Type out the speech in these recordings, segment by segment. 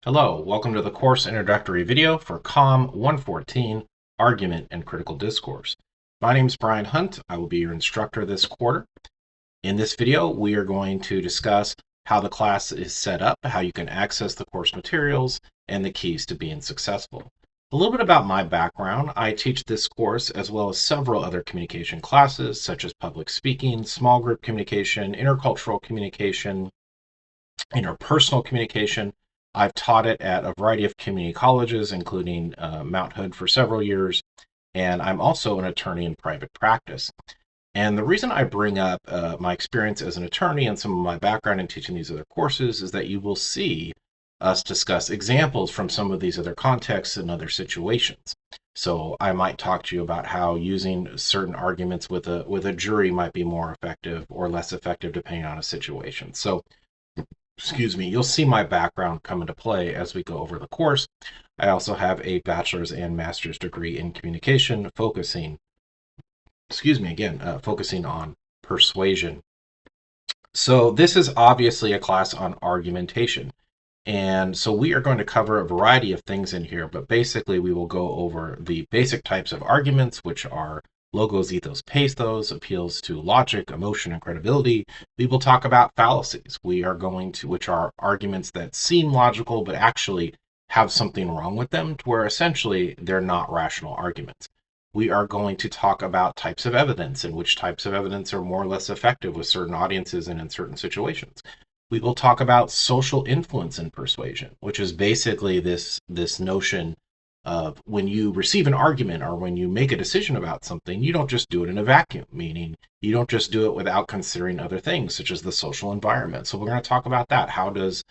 Hello, welcome to the course introductory video for COMM 114, Argument and Critical Discourse. My name is Brian Hunt. I will be your instructor this quarter. In this video, we are going to discuss how the class is set up, how you can access the course materials, and the keys to being successful. A little bit about my background. I teach this course as well as several other communication classes, such as public speaking, small group communication, intercultural communication, interpersonal communication. I've taught it at a variety of community colleges, including Mount Hood for several years, and I'm also an attorney in private practice. And the reason I bring up my experience as an attorney and some of my background in teaching these other courses is that you will see us discuss examples from some of these other contexts and other situations. So I might talk to you about how using certain arguments with a jury might be more effective or less effective depending on a situation. So excuse me, you'll see my background come into play as we go over the course. I also have a bachelor's and master's degree in communication, focusing on persuasion. So this is obviously a class on argumentation. And so we are going to cover a variety of things in here, but basically we will go over the basic types of arguments, which are logos, ethos, pathos, appeals to logic, emotion, and credibility. We will talk about fallacies, which are arguments that seem logical, but actually have something wrong with them, to where essentially they're not rational arguments. We are going to talk about types of evidence and which types of evidence are more or less effective with certain audiences and in certain situations. We will talk about social influence in persuasion, which is basically this notion of when you receive an argument or when you make a decision about something, you don't just do it in a vacuum, meaning you don't just do it without considering other things, such as the social environment. So we're going to talk about that. How does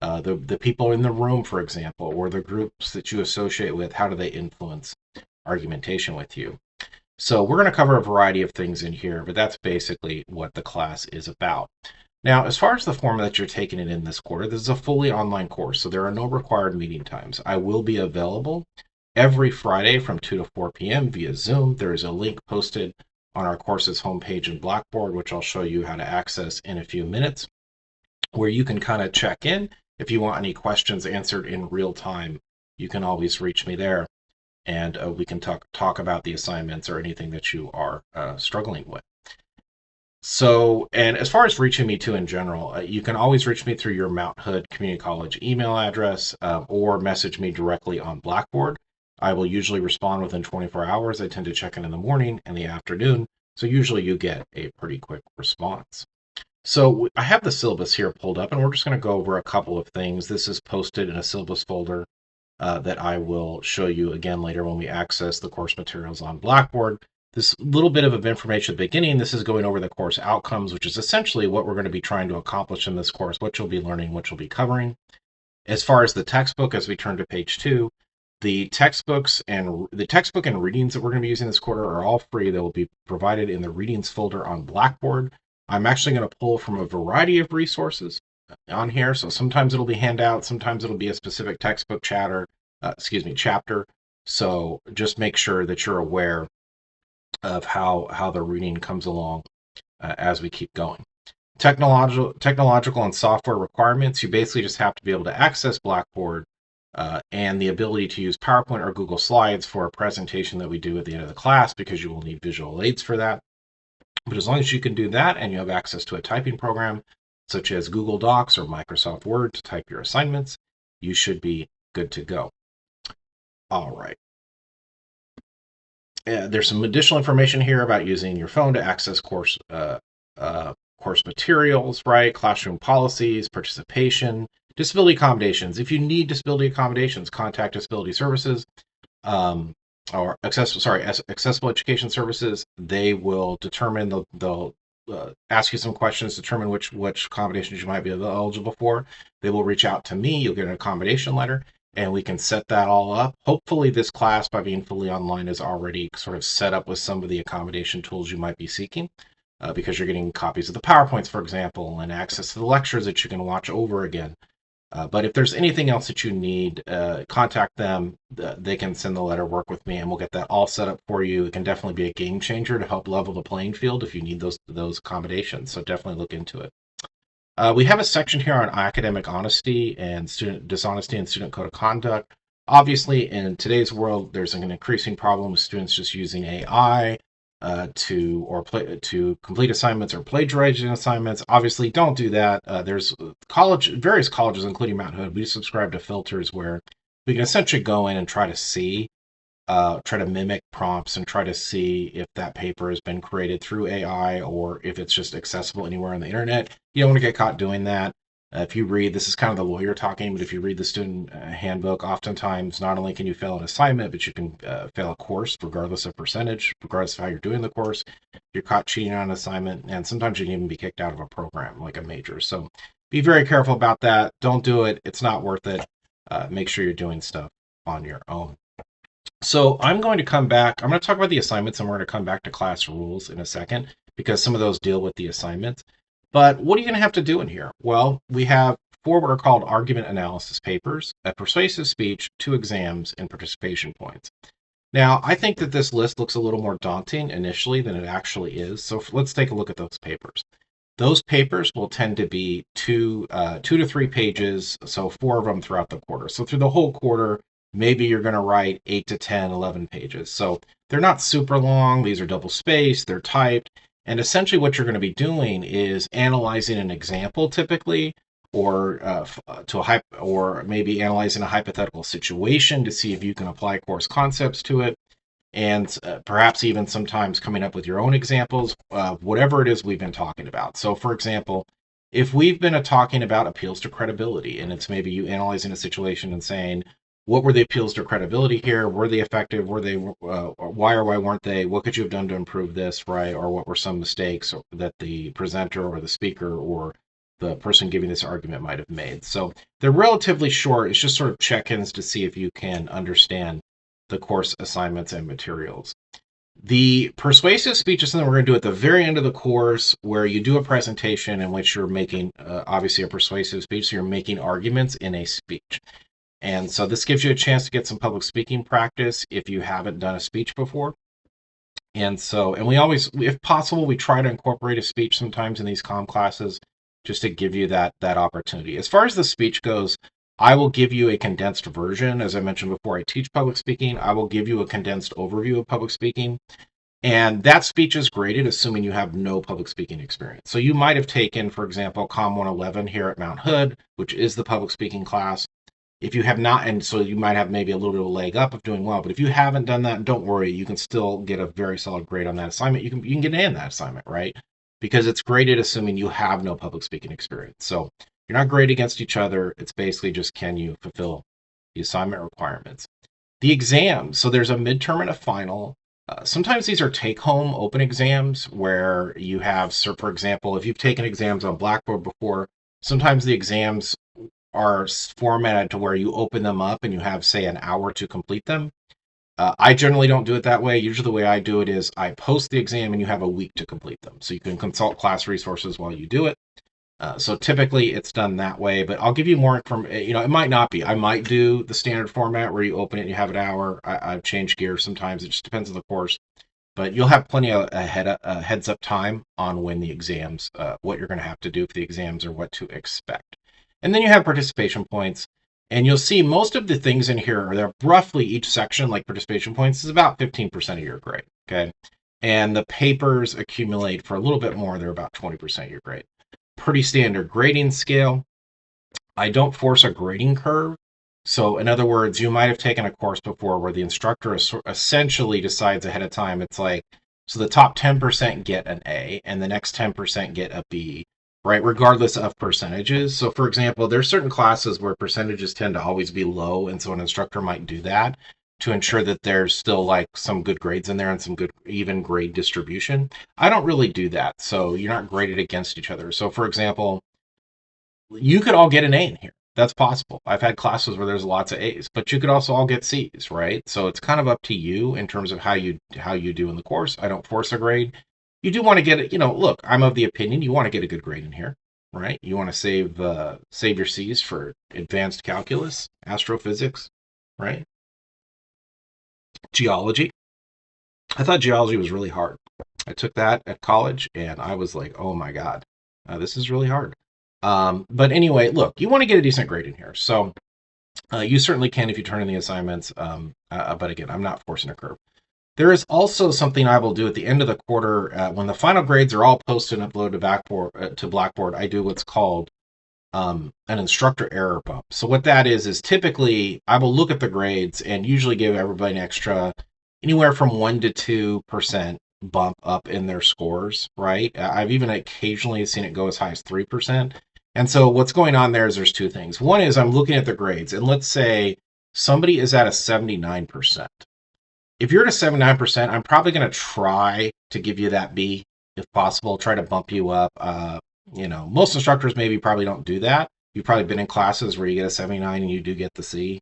the people in the room, for example, or the groups that you associate with, how do they influence argumentation with you? So we're going to cover a variety of things in here, but that's basically what the class is about. Now, as far as the format that you're taking it in this quarter, this is a fully online course, so there are no required meeting times. I will be available every Friday from 2 to 4 p.m. via Zoom. There is a link posted on our course's homepage in Blackboard, which I'll show you how to access in a few minutes, where you can kind of check in. If you want any questions answered in real time, you can always reach me there, and we can talk about the assignments or anything that you are struggling with. So, and as far as reaching me too in general, you can always reach me through your Mount Hood Community College email address or message me directly on Blackboard. I will usually respond within 24 hours. I tend to check in the morning and the afternoon. So usually you get a pretty quick response. So I have the syllabus here pulled up, and we're just going to go over a couple of things. This is posted in a syllabus folder that I will show you again later when we access the course materials on Blackboard. This little bit of information at the beginning, this is going over the course outcomes, which is essentially what we're going to be trying to accomplish in this course, what you'll be learning, what you'll be covering. As far as the textbook, as we turn to page 2, the textbook and readings that we're going to be using this quarter are all free. They will be provided in the readings folder on Blackboard. I'm actually going to pull from a variety of resources on here. So sometimes it'll be handouts, sometimes it'll be a specific textbook chapter. So just make sure that you're aware of how the reading comes along as we keep going. Technological and software requirements, you basically just have to be able to access Blackboard and the ability to use PowerPoint or Google Slides for a presentation that we do at the end of the class, because you will need visual aids for that. But as long as you can do that and you have access to a typing program such as Google Docs or Microsoft Word to type your assignments, you should be good to go. All right. There's some additional information here about using your phone to access course materials, right? Classroom policies, participation, disability accommodations. If you need disability accommodations, contact Disability Services or Accessible Education Services. They will determine, they'll ask you some questions, determine which accommodations you might be eligible for. They will reach out to me. You'll get an accommodation letter, and we can set that all up. Hopefully this class, by being fully online, is already sort of set up with some of the accommodation tools you might be seeking, because you're getting copies of the PowerPoints, for example, and access to the lectures that you can watch over again. But if there's anything else that you need, contact them. They can send the letter, work with me, and we'll get that all set up for you. It can definitely be a game changer to help level the playing field if you need those accommodations. So definitely look into it. We have a section here on academic honesty and student dishonesty and student code of conduct. Obviously, in today's world, there's an increasing problem with students just using AI to complete assignments or plagiarizing assignments. Obviously, don't do that. There's various colleges, including Mount Hood. We subscribe to filters where we can essentially go in and try to mimic prompts and try to see if that paper has been created through AI or if it's just accessible anywhere on the internet. You don't want to get caught doing that. If you read, this is kind of the lawyer talking, but if you read the student handbook, oftentimes not only can you fail an assignment, but you can fail a course regardless of percentage, regardless of how you're doing the course. You're caught cheating on an assignment, and sometimes you can even be kicked out of a program like a major. So be very careful about that. Don't do it. It's not worth it. Make sure you're doing stuff on your own. So I'm going to come back. I'm going to talk about the assignments and we're going to come back to class rules in a second because some of those deal with the assignments. But what are you going to have to do in here? Well, we have 4 what are called argument analysis papers, a persuasive speech, 2 exams, and participation points. Now, I think that this list looks a little more daunting initially than it actually is. So let's take a look at those papers. Those papers will tend to be 2 to 3 pages, so 4 of them throughout the quarter. So through the whole quarter, maybe you're going to write 8 to 10, 11 pages. So they're not super long. These are double spaced, they're typed. And essentially what you're going to be doing is analyzing an example typically, or or maybe analyzing a hypothetical situation to see if you can apply course concepts to it. And perhaps even sometimes coming up with your own examples of whatever it is we've been talking about. So for example, if we've been talking about appeals to credibility, and it's maybe you analyzing a situation and saying, what were the appeals to credibility here? Were they effective? Were they why or why weren't they? What could you have done to improve this, right? Or what were some mistakes that the presenter or the speaker or the person giving this argument might have made? So they're relatively short. It's just sort of check-ins to see if you can understand the course assignments and materials. The persuasive speech is something we're going to do at the very end of the course, where you do a presentation in which you're making obviously a persuasive speech, so you're making arguments in a speech. And so this gives you a chance to get some public speaking practice if you haven't done a speech before. And we always, if possible, we try to incorporate a speech sometimes in these COMM classes just to give you that opportunity. As far as the speech goes, I will give you a condensed version. As I mentioned before, I teach public speaking. I will give you a condensed overview of public speaking. And that speech is graded assuming you have no public speaking experience. So you might have taken, for example, COMM 111 here at Mount Hood, which is the public speaking class. If you have not, and so you might have maybe a little bit of a leg up of doing well, but if you haven't done that, don't worry, you can still get a very solid grade on that assignment. You can get an A in that assignment, right? Because it's graded assuming you have no public speaking experience. So you're not graded against each other. It's basically just, can you fulfill the assignment requirements? The exams, so there's a midterm and a final. Sometimes these are take-home open exams where you have, for example, if you've taken exams on Blackboard before, sometimes the exams are formatted to where you open them up and you have, say, an hour to complete them. I generally don't do it that way. Usually the way I do it is I post the exam and you have a week to complete them. So you can consult class resources while you do it. So typically it's done that way, but I'll give you more information. It might not be. I might do the standard format where you open it and you have an hour. I've changed gears sometimes. It just depends on the course. But you'll have plenty of heads up time on when the exams, what you're going to have to do for the exams or what to expect. And then you have participation points. And you'll see most of the things in here are there roughly each section, like participation points, is about 15% of your grade. Okay. And the papers accumulate for a little bit more. They're about 20% of your grade. Pretty standard grading scale. I don't force a grading curve. So in other words, you might have taken a course before where the instructor essentially decides ahead of time. It's like, so the top 10% get an A and the next 10% get a B, right? Regardless of percentages. So for example, there's certain classes where percentages tend to always be low. And so an instructor might do that to ensure that there's still like some good grades in there and some good even grade distribution. I don't really do that. So you're not graded against each other. So for example, you could all get an A in here. That's possible. I've had classes where there's lots of A's, but you could also all get C's, right? So it's kind of up to you in terms of how you do in the course. I don't force a grade. You do want to get it, look, I'm of the opinion you want to get a good grade in here, right? You want to save your C's for advanced calculus, astrophysics, right? Geology. I thought geology was really hard. I took that at college and I was like, oh my God, this is really hard. But anyway, look, you want to get a decent grade in here. So you certainly can if you turn in the assignments. But again, I'm not forcing a curve. There is also something I will do at the end of the quarter when the final grades are all posted and uploaded to Blackboard. I do what's called an instructor error bump. So what that is typically I will look at the grades and usually give everybody an extra anywhere from 1 to 2% bump up in their scores, right? I've even occasionally seen it go as high as 3%. And so what's going on there is there's two things. One is I'm looking at the grades, and let's say somebody is at a 79%. If you're at a 79%, I'm probably going to try to give you that B if possible, try to bump you up. Most instructors maybe probably don't do that. You've probably been in classes where you get a 79 and you do get the C.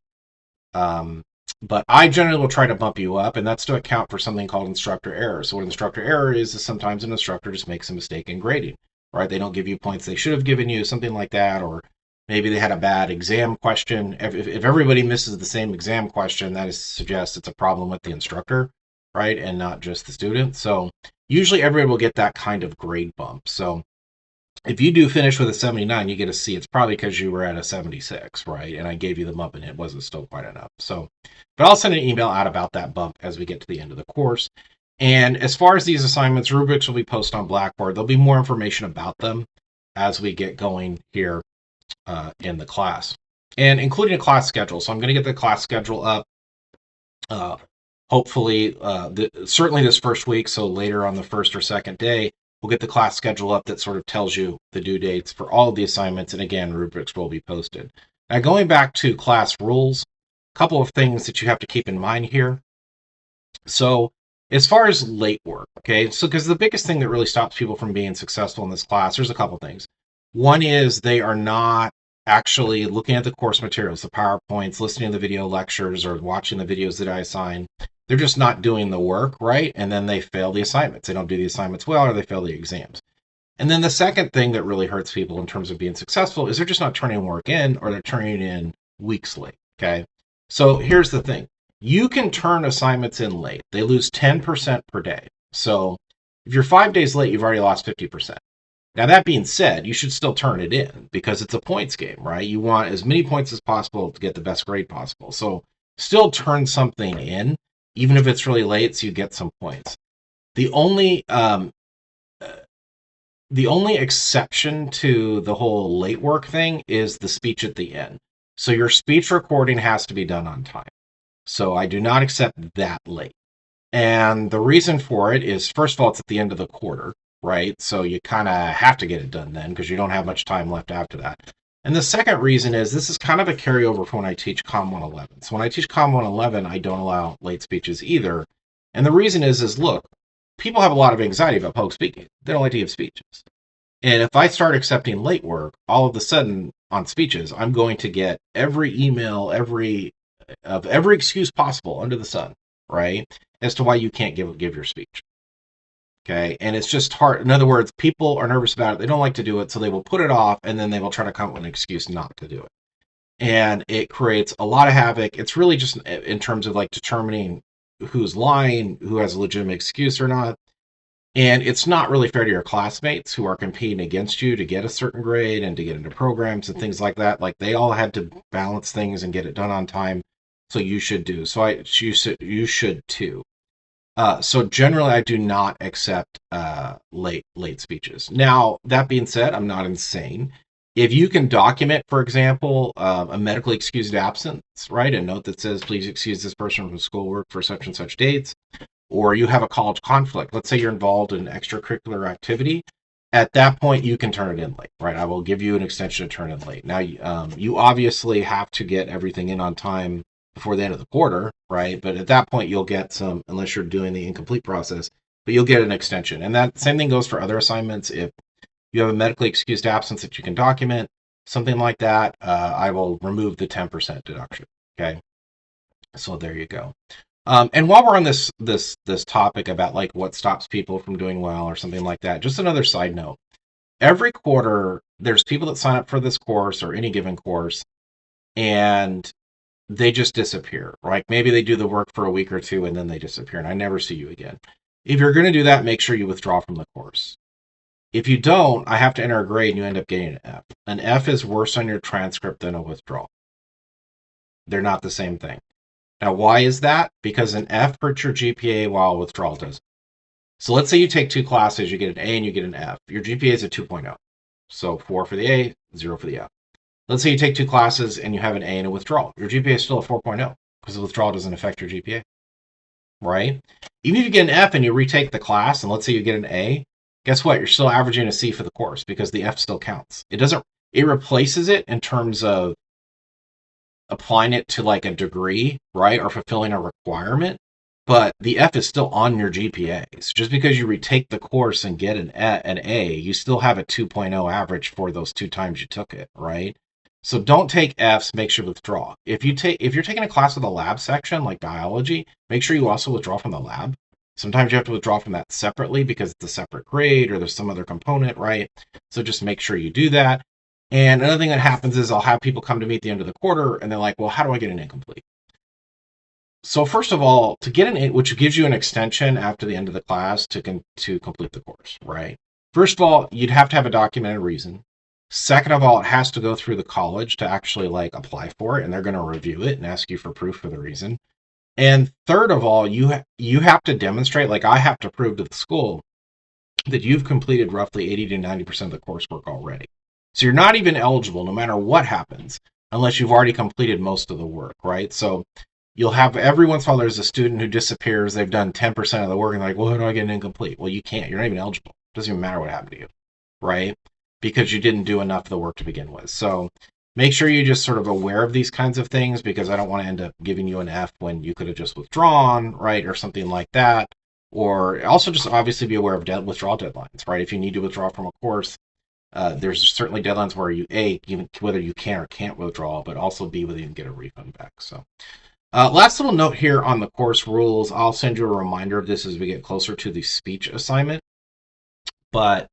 But I generally will try to bump you up, and that's to account for something called instructor error. So what instructor error is sometimes an instructor just makes a mistake in grading, right? They don't give you points they should have given you, something like that, or maybe they had a bad exam question. If everybody misses the same exam question, that suggests it's a problem with the instructor, right, and not just the student. So usually everybody will get that kind of grade bump. So if you do finish with a 79, you get a C. It's probably because you were at a 76, right? And I gave you the bump and it wasn't still quite enough. So, but I'll send an email out about that bump as we get to the end of the course. And as far as these assignments, rubrics will be posted on Blackboard. There'll be more information about them as we get going here in the class, and including a class schedule. So I'm going to get the class schedule up. Hopefully, certainly this first week. So later on the first or second day, we'll get the class schedule up that sort of tells you the due dates for all of the assignments. And again, rubrics will be posted. Now, going back to class rules, a couple of things that you have to keep in mind here. So as far as late work, okay, so because the biggest thing that really stops people from being successful in this class, there's a couple things. One is they are not actually looking at the course materials, the PowerPoints, listening to the video lectures, or watching the videos that I assign. They're just not doing the work, right? And then they fail the assignments. They don't do the assignments well, or they fail the exams. And then the second thing that really hurts people in terms of being successful is they're just not turning work in, or they're turning it in weeks late, okay? So here's the thing. You can turn assignments in late. They lose 10% per day. So if you're 5 days late, you've already lost 50%. Now, that being said, you should still turn it in because it's a points game, right? You want as many points as possible to get the best grade possible. So still turn something in, even if it's really late, so you get some points. The only exception to the whole late work thing is the speech at the end. So your speech recording has to be done on time. So I do not accept that late. And the reason for it is, first of all, it's at the end of the quarter, right? So you kind of have to get it done then because you don't have much time left after that. And the second reason is this is kind of a carryover from when I teach COMM 111. So when I teach COMM 111, I don't allow late speeches either. And the reason is look, people have a lot of anxiety about public speaking. They don't like to give speeches. And if I start accepting late work, all of a sudden on speeches, I'm going to get every email, every excuse possible under the sun, right? As to why you can't give your speech. Okay, and it's just hard. In other words, people are nervous about it. They don't like to do it, so they will put it off, and then they will try to come up with an excuse not to do it. And it creates a lot of havoc. It's really just in terms of like determining who's lying, who has a legitimate excuse or not. And it's not really fair to your classmates who are competing against you to get a certain grade and to get into programs and things like that. Like they all had to balance things and get it done on time. So you should do. So you should too. So generally, I do not accept late speeches. Now, that being said, I'm not insane. If you can document, for example, a medically excused absence, right? A note that says, please excuse this person from schoolwork for such and such dates, or you have a college conflict. Let's say you're involved in extracurricular activity. At that point, you can turn it in late, right? I will give you an extension to turn in late. Now, you obviously have to get everything in on time before the end of the quarter, right? But at that point, you'll get some, unless you're doing the incomplete process, but you'll get an extension. And that same thing goes for other assignments. If you have a medically excused absence that you can document, something like that, I will remove the 10% deduction, okay? So there you go. And while we're on this topic about like what stops people from doing well or something like that, just another side note. Every quarter, there's people that sign up for this course or any given course, and they just disappear. Like maybe they do the work for a week or two and then they disappear and I never see you again. If you're going to do that, make sure you withdraw from the course. If you don't, I have to enter a grade and you end up getting an F. An F is worse on your transcript than a withdrawal. They're not the same thing. Now, why is that? Because an F hurts your GPA while a withdrawal doesn't. So let's say you take 2 classes, you get an A and you get an F. Your GPA is a 2.0. So 4 for the A, 0 for the F. Let's say you take 2 classes and you have an A and a withdrawal. Your GPA is still a 4.0 because the withdrawal doesn't affect your GPA, right? Even if you get an F and you retake the class and let's say you get an A, guess what? You're still averaging a C for the course because the F still counts. It replaces it in terms of applying it to like a degree, right? Or fulfilling a requirement, but the F is still on your GPA. So just because you retake the course and get an A, you still have a 2.0 average for those 2 times you took it, right? So don't take Fs, make sure you withdraw. If you're taking a class with a lab section like biology, make sure you also withdraw from the lab. Sometimes you have to withdraw from that separately because it's a separate grade or there's some other component, right? So just make sure you do that. And another thing that happens is I'll have people come to me at the end of the quarter and they're like, well, how do I get an incomplete? So first of all, to get an, which gives you an extension after the end of the class to complete the course, right? First of all, you'd have to have a documented reason. Second of all, it has to go through the college to actually like apply for it, and they're going to review it and ask you for proof for the reason. And third of all, you have to demonstrate, like I have to prove to the school that you've completed roughly 80 to 90% of the coursework already. So you're not even eligible no matter what happens unless you've already completed most of the work, right? So you'll have every once in a while there's a student who disappears, they've done 10% of the work and they're like, well, how do I get an incomplete? Well, you can't. You're not even eligible. It doesn't even matter what happened to you, right? Because you didn't do enough of the work to begin with. So make sure you're just sort of aware of these kinds of things because I don't want to end up giving you an F when you could have just withdrawn, right? Or something like that. Or also just obviously be aware of withdrawal deadlines, right? If you need to withdraw from a course, there's certainly deadlines where you, A, whether you can or can't withdraw, but also B, whether you can get a refund back. So last little note here on the course rules. I'll send you a reminder of this as we get closer to the speech assignment. But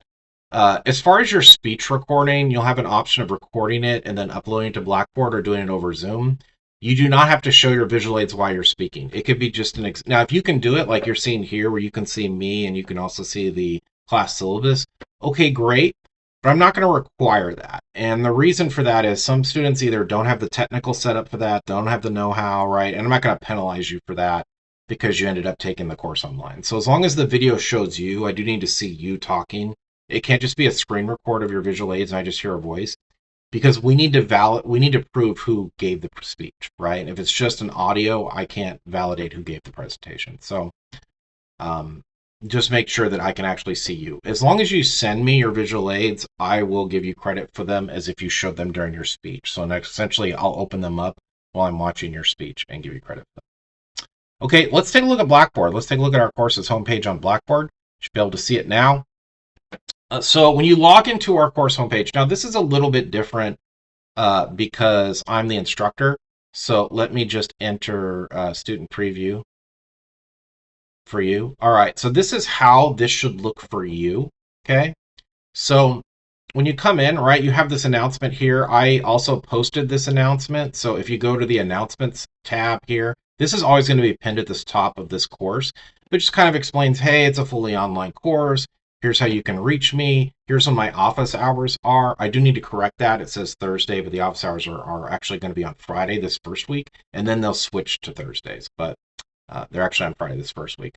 as far as your speech recording, you'll have an option of recording it and then uploading it to Blackboard or doing it over Zoom. You do not have to show your visual aids while you're speaking. It could be just now, if you can do it like you're seeing here, where you can see me and you can also see the class syllabus, okay, great. But I'm not going to require that. And the reason for that is some students either don't have the technical setup for that, don't have the know-how, right? And I'm not going to penalize you for that because you ended up taking the course online. So as long as the video shows you, I do need to see you talking. It can't just be a screen record of your visual aids and I just hear a voice, because we need to prove who gave the speech, right? And if it's just an audio, I can't validate who gave the presentation. So just make sure that I can actually see you. As long as you send me your visual aids, I will give you credit for them as if you showed them during your speech. So essentially, I'll open them up while I'm watching your speech and give you credit for them. Okay, let's take a look at Blackboard. Let's take a look at our course's homepage on Blackboard. You should be able to see it now. So when you log into our course homepage, now this is a little bit different because I'm the instructor. So let me just enter student preview for you. All right, so this is how this should look for you, okay? So when you come in, right, you have this announcement here. I also posted this announcement. So if you go to the announcements tab here, this is always going to be pinned at the top of this course, which just kind of explains, hey, it's a fully online course. Here's how you can reach me. Here's when my office hours are. I do need to correct that. It says Thursday, but the office hours are actually going to be on Friday this first week, and then they'll switch to Thursdays, but they're actually on Friday this first week.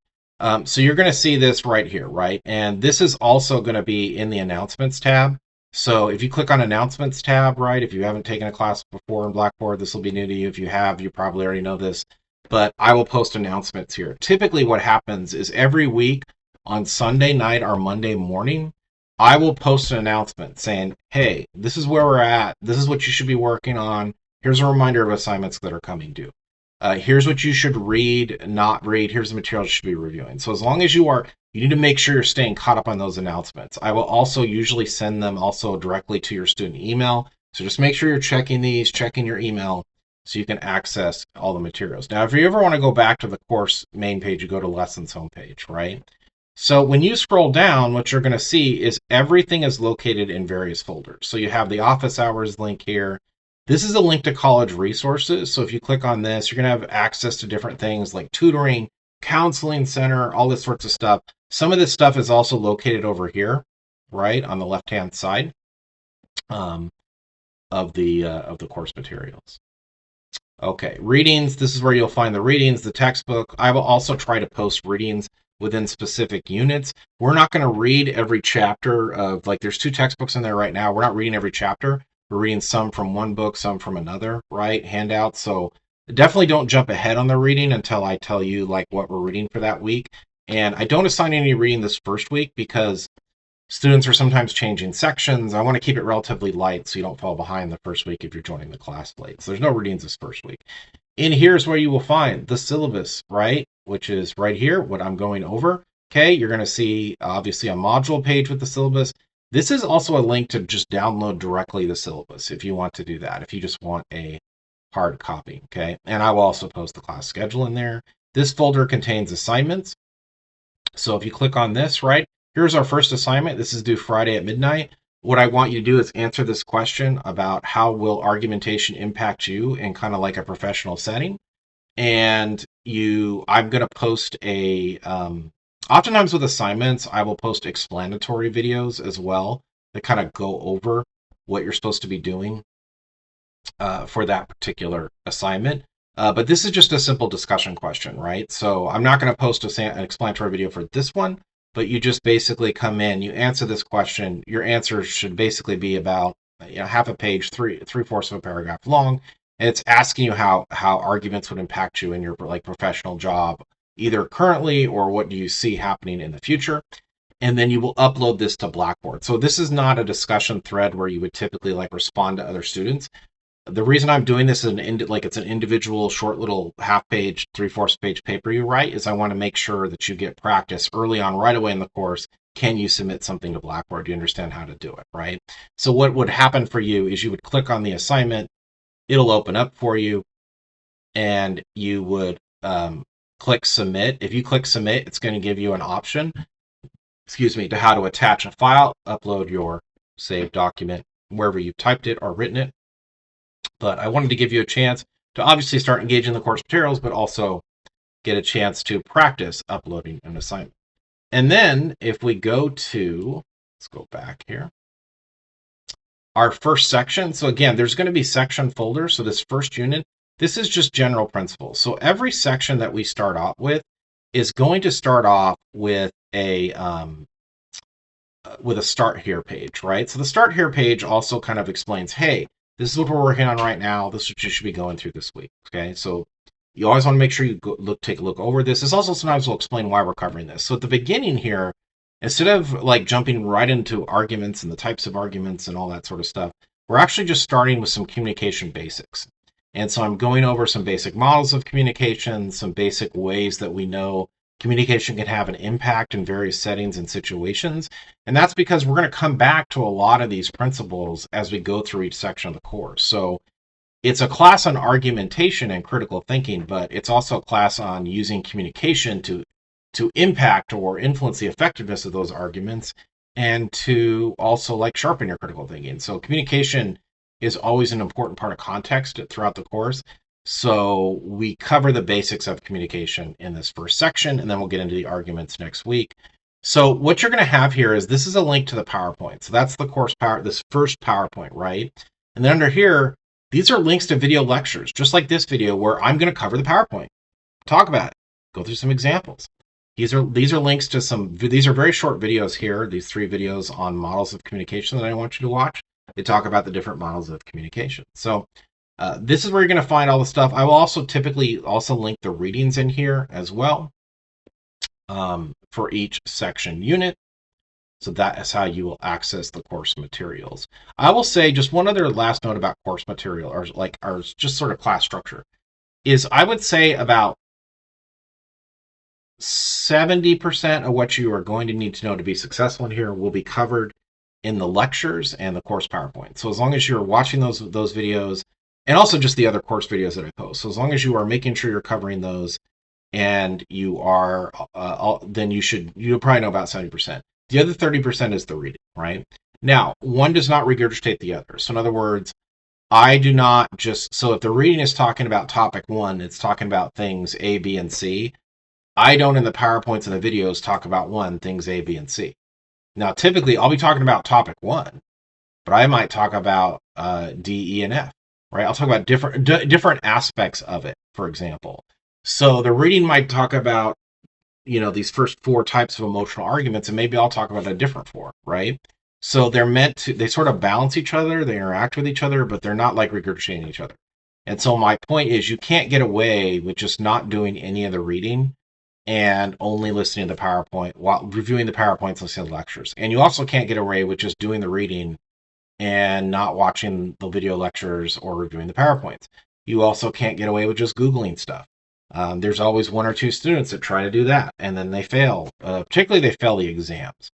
So you're going to see this right here, right? And this is also going to be in the announcements tab. So if you click on announcements tab, right, if you haven't taken a class before in Blackboard, this will be new to you. If you have, you probably already know this, but I will post announcements here. Typically what happens is every week on Sunday night or Monday morning, I will post an announcement saying, hey, this is where we're at. This is what you should be working on. Here's a reminder of assignments that are coming due. Here's what you should read, not read. Here's the materials you should be reviewing. So as long as you need to make sure you're staying caught up on those announcements. I will also usually send them also directly to your student email. So just make sure you're checking your email so you can access all the materials. Now, if you ever want to go back to the course main page, you go to lessons homepage, right? So when you scroll down, what you're going to see is everything is located in various folders. So you have the office hours link here. This is a link to college resources. So if you click on this, you're going to have access to different things like tutoring, counseling center, all this sorts of stuff. Some of this stuff is also located over here. right, on the left-hand side um, of the course materials. Okay, readings. This is where you'll find the readings, the textbook. I will also try to post readings within specific units. We're not going to read every chapter of, like, there's 2 textbooks in there right now. We're not reading every chapter. We're reading some from one book, some from another, right? Handouts. So definitely don't jump ahead on the reading until I tell you like what we're reading for that week. And I don't assign any reading this first week because students are sometimes changing sections. I want to keep it relatively light so you don't fall behind the first week if you're joining the class late. So there's no readings this first week. In here's where you will find the syllabus, right? Which is right here, what I'm going over. Okay, you're going to see obviously a module page with the syllabus. This is also a link to just download directly the syllabus if you want to do that, if you just want a hard copy, okay? And I will also post the class schedule in there. This folder contains assignments. So if you click on this, right, here's our first assignment. This is due Friday at midnight. What I want you to do is answer this question about how will argumentation impact you in kind of like a professional setting. And I'm going to post oftentimes with assignments, I will post explanatory videos as well that kind of go over what you're supposed to be doing for that particular assignment. But this is just a simple discussion question, right? So I'm not going to post an explanatory video for this one, but you just basically come in, you answer this question. Your answer should basically be about half a page, three-fourths of a paragraph long. And it's asking you how arguments would impact you in your like professional job, either currently or what do you see happening in the future. And then you will upload this to Blackboard. So this is not a discussion thread where you would typically like respond to other students. The reason I'm doing this is it's an individual short little half page, three-fourths page paper you write is I want to make sure that you get practice early on right away in the course. Can you submit something to Blackboard? Do you understand how to do it, right? So what would happen for you is you would click on the assignment, it'll open up for you, and you would click submit. If you click submit, it's going to give you an option, to how to attach a file, upload your saved document wherever you've typed it or written it. But I wanted to give you a chance to obviously start engaging the course materials, but also get a chance to practice uploading an assignment. And then if we go to, let's go back here, our first section. So again, there's going to be section folders. So this first unit, this is just general principles. So every section that we start off with is going to start off with a start here page, right? So the start here page also kind of explains, hey, this is what we're working on right now. This is what you should be going through this week. Okay, so you always want to make sure you take a look over this. This also sometimes will explain why we're covering this. So at the beginning here, instead of like jumping right into arguments and the types of arguments and all that sort of stuff, we're actually just starting with some communication basics. And so I'm going over some basic models of communication, some basic ways that we know communication can have an impact in various settings and situations. And that's because we're going to come back to a lot of these principles as we go through each section of the course. So it's a class on argumentation and critical thinking, but it's also a class on using communication to impact or influence the effectiveness of those arguments and to also like sharpen your critical thinking. So communication is always an important part of context throughout the course. So we cover the basics of communication in this first section, and then we'll get into the arguments next week. So what you're going to have here is this is a link to the PowerPoint. So that's the course this first PowerPoint, right? And then under here, these are links to video lectures, just like this video where I'm going to cover the PowerPoint, talk about it, go through some examples. These are links to these are very short videos here, these 3 videos on models of communication that I want you to watch. They talk about the different models of communication. So this is where you're going to find all the stuff. I will also typically link the readings in here as well for each section unit. So that is how you will access the course materials. I will say just one other last note about course material, or just sort of class structure, is I would say about 70% of what you are going to need to know to be successful in here will be covered in the lectures and the course PowerPoint. So as long as you're watching those videos, and also just the other course videos that I post. So as long as you are making sure you're covering those, and you are, then you'll probably know about 70%. The other 30% is the reading, right? Now, one does not regurgitate the other. So in other words, I do not so if the reading is talking about topic 1, it's talking about things A, B, and C. I don't in the PowerPoints and the videos talk about things A, B, and C. Now, typically, I'll be talking about topic one, but I might talk about D, E, and F, right? I'll talk about different aspects of it, for example. So the reading might talk about, these first four types of emotional arguments, and maybe I'll talk about a different four, right? So they sort of balance each other, they interact with each other, but they're not like regurgitating each other. And so my point is, you can't get away with just not doing any of the reading and only listening to the PowerPoint while reviewing the PowerPoints, listening to lectures. And you also can't get away with just doing the reading and not watching the video lectures or reviewing the PowerPoints. You also can't get away with just Googling stuff. There's always one or two students that try to do that and then they fail. Particularly, they fail the exams.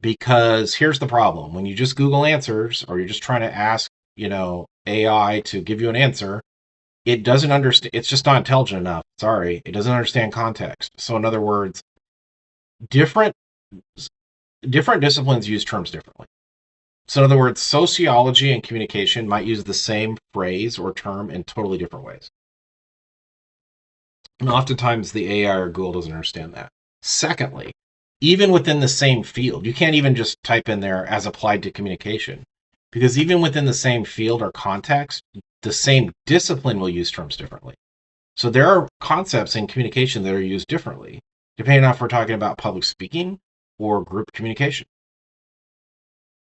Because here's the problem: when you just Google answers or you're just trying to ask, AI to give you an answer, it doesn't understand. It's just not intelligent enough. Sorry, it doesn't understand context. So, in other words, different different disciplines use terms differently. So, in other words, sociology and communication might use the same phrase or term in totally different ways. And oftentimes, the AI or Google doesn't understand that. Secondly, even within the same field, you can't even just type in there as applied to communication, because even within the same field or context, the same discipline will use terms differently. So there are concepts in communication that are used differently, depending on if we're talking about public speaking or group communication.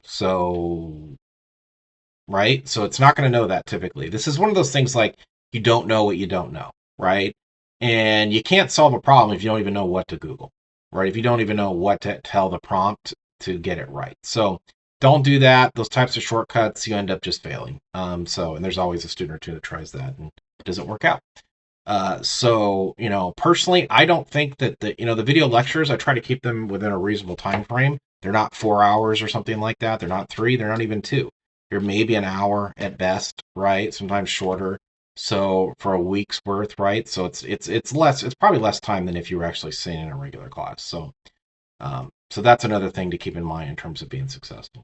So, right? So it's not going to know that typically. This is one of those things like you don't know what you don't know, right? And you can't solve a problem if you don't even know what to Google, right? If you don't even know what to tell the prompt to get it right. So don't do that. Those types of shortcuts, you end up just failing. And there's always a student or two that tries that and it doesn't work out. Personally, I don't think that the video lectures, I try to keep them within a reasonable time frame. They're not 4 hours or something like that. They're not 3. They're not even 2. They're maybe an hour at best, right? Sometimes shorter. So for a week's worth, right? So it's less. It's probably less time than if you were actually sitting in a regular class. So that's another thing to keep in mind in terms of being successful.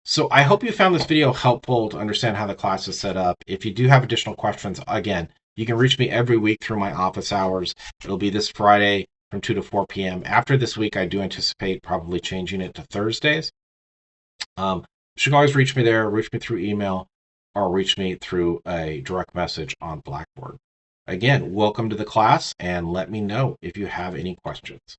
So I hope you found this video helpful to understand how the class is set up. If you do have additional questions, again, you can reach me every week through my office hours. It'll be this Friday from 2 to 4 p.m. After this week, I do anticipate probably changing it to Thursdays. You should always reach me there, reach me through email, or reach me through a direct message on Blackboard. Again, welcome to the class, and let me know if you have any questions.